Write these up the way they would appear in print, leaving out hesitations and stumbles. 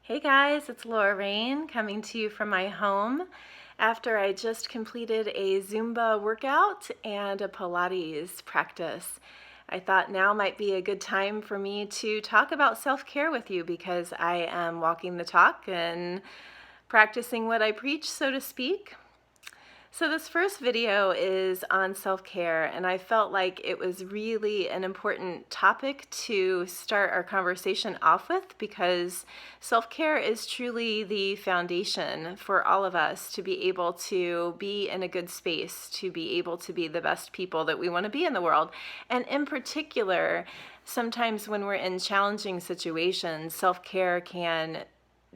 Hey guys, it's Laura Rain coming to you from my home after I just completed a Zumba workout and a Pilates practice. I thought now might be a good time for me to talk about self-care with you because I am walking the talk and practicing what I preach, so to speak. So this first video is on self-care, and I felt like it was really an important topic to start our conversation off with because self-care is truly the foundation for all of us to be able to be in a good space, to be able to be the best people that we want to be in the world. And in particular, sometimes when we're in challenging situations, self-care can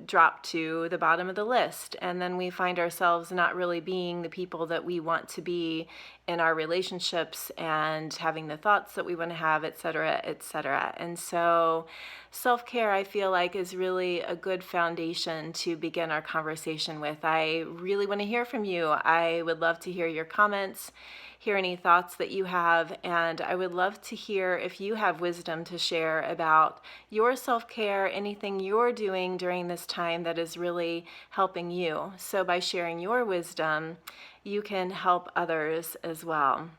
drop to the bottom of the list, and then we find ourselves not really being the people that we want to be in our relationships and having the thoughts that we want to have, etc., etc. And so self-care, I feel like, is really a good foundation to begin our conversation with. I really want to hear from you. I would love to hear your comments, hear any thoughts that you have, and I would love to hear if you have wisdom to share about your self-care, anything you're doing during this time that is really helping you. So by sharing your wisdom, you can help others as well.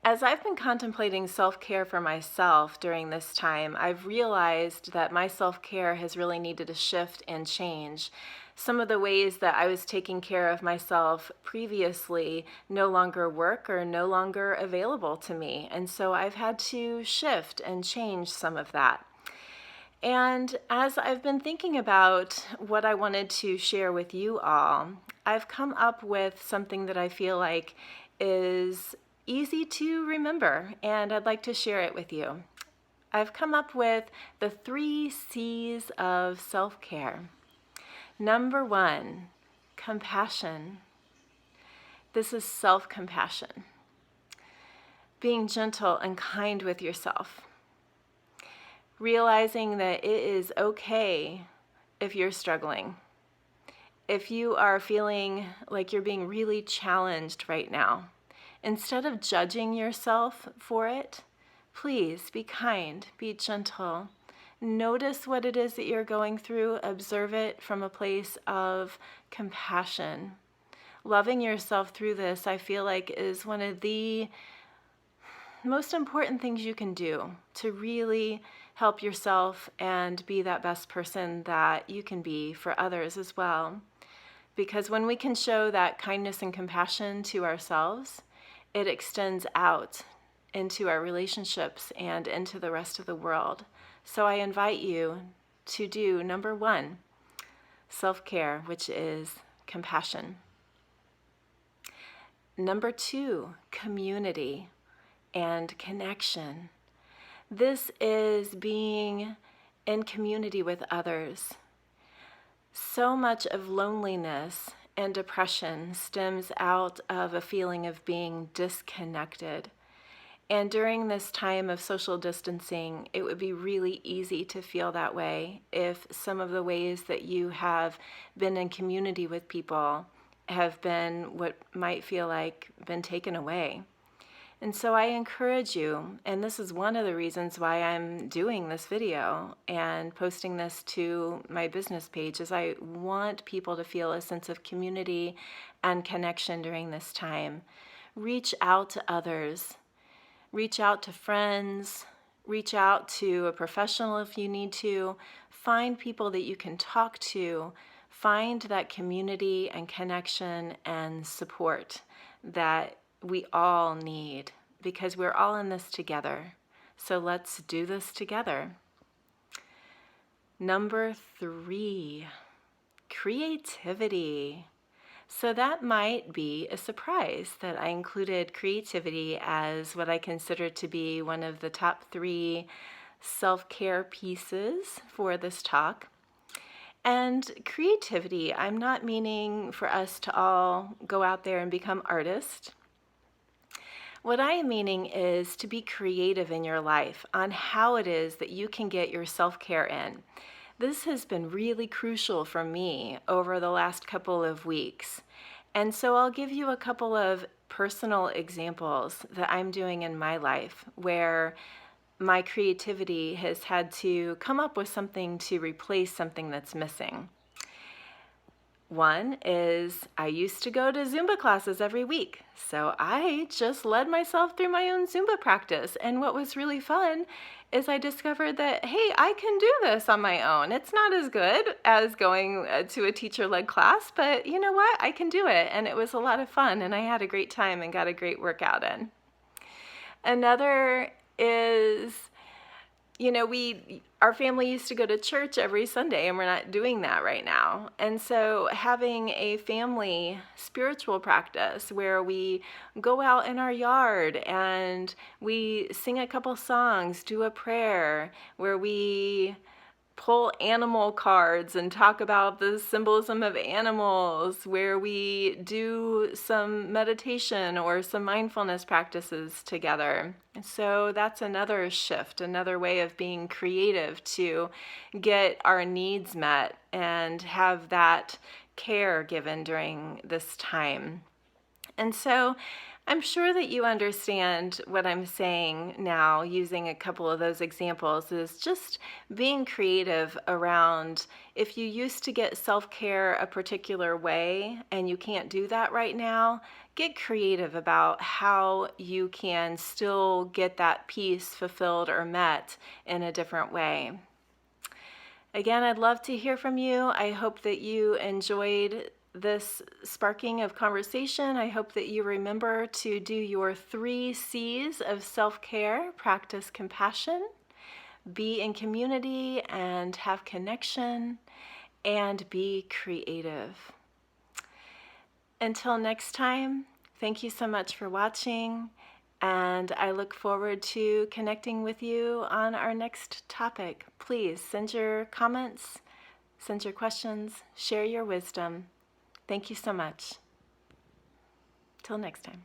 As I've been contemplating self-care for myself during this time, I've realized that my self-care has really needed to shift and change. Some of the ways that I was taking care of myself previously no longer work or no longer available to me. And so I've had to shift and change some of that. And as I've been thinking about what I wanted to share with you all, I've come up with something that I feel like is easy to remember, and I'd like to share it with you. I've come up with the 3 C's of self-care. Number 1, compassion. This is self-compassion. Being gentle and kind with yourself. Realizing that it is okay if you're struggling. If you are feeling like you're being really challenged right now, instead of judging yourself for it, please be kind, be gentle. Notice what it is that you're going through. Observe it from a place of compassion. Loving yourself through this, I feel like, is one of the most important things you can do to really help yourself and be that best person that you can be for others as well. Because when we can show that kindness and compassion to ourselves, it extends out into our relationships and into the rest of the world. So I invite you to do number 1, self-care, which is compassion. Number 2, community and connection. This is being in community with others. So much of loneliness and depression stems out of a feeling of being disconnected. And during this time of social distancing, it would be really easy to feel that way if some of the ways that you have been in community with people have been what might feel like been taken away. And so I encourage you, and this is one of the reasons why I'm doing this video and posting this to my business page, is I want people to feel a sense of community and connection during this time. Reach out to others. Reach out to friends. Reach out to a professional if you need to. Find people that you can talk to. Find that community and connection and support that we all need, because we're all in this together. So let's do this together. Number 3, creativity. So that might be a surprise that I included creativity as what I consider to be one of the top 3 self-care pieces for this talk. And creativity, I'm not meaning for us to all go out there and become artists. What I am meaning is to be creative in your life on how it is that you can get your self-care in. This has been really crucial for me over the last couple of weeks. And so I'll give you a couple of personal examples that I'm doing in my life where my creativity has had to come up with something to replace something that's missing. One is I used to go to Zumba classes every week, so I just led myself through my own Zumba practice. And what was really fun is I discovered that, hey, I can do this on my own. It's not as good as going to a teacher-led class, but you know what? I can do it. And it was a lot of fun, and I had a great time and got a great workout in. Another is, our family used to go to church every Sunday, and we're not doing that right now. And so having a family spiritual practice where we go out in our yard and we sing a couple songs, do a prayer, where we pull animal cards and talk about the symbolism of animals, where we do some meditation or some mindfulness practices together. So that's another shift, another way of being creative to get our needs met and have that care given during this time. And so I'm sure that you understand what I'm saying now, using a couple of those examples, is just being creative around if you used to get self-care a particular way and you can't do that right now, get creative about how you can still get that peace fulfilled or met in a different way. Again, I'd love to hear from you. I hope that you enjoyed this sparking of conversation. I hope that you remember to do your 3 C's of self-care: practice compassion, be in community and have connection, and be creative. Until next time, thank you so much for watching, and I look forward to connecting with you on our next topic. Please send your comments, send your questions, share your wisdom. Thank you so much. Till next time.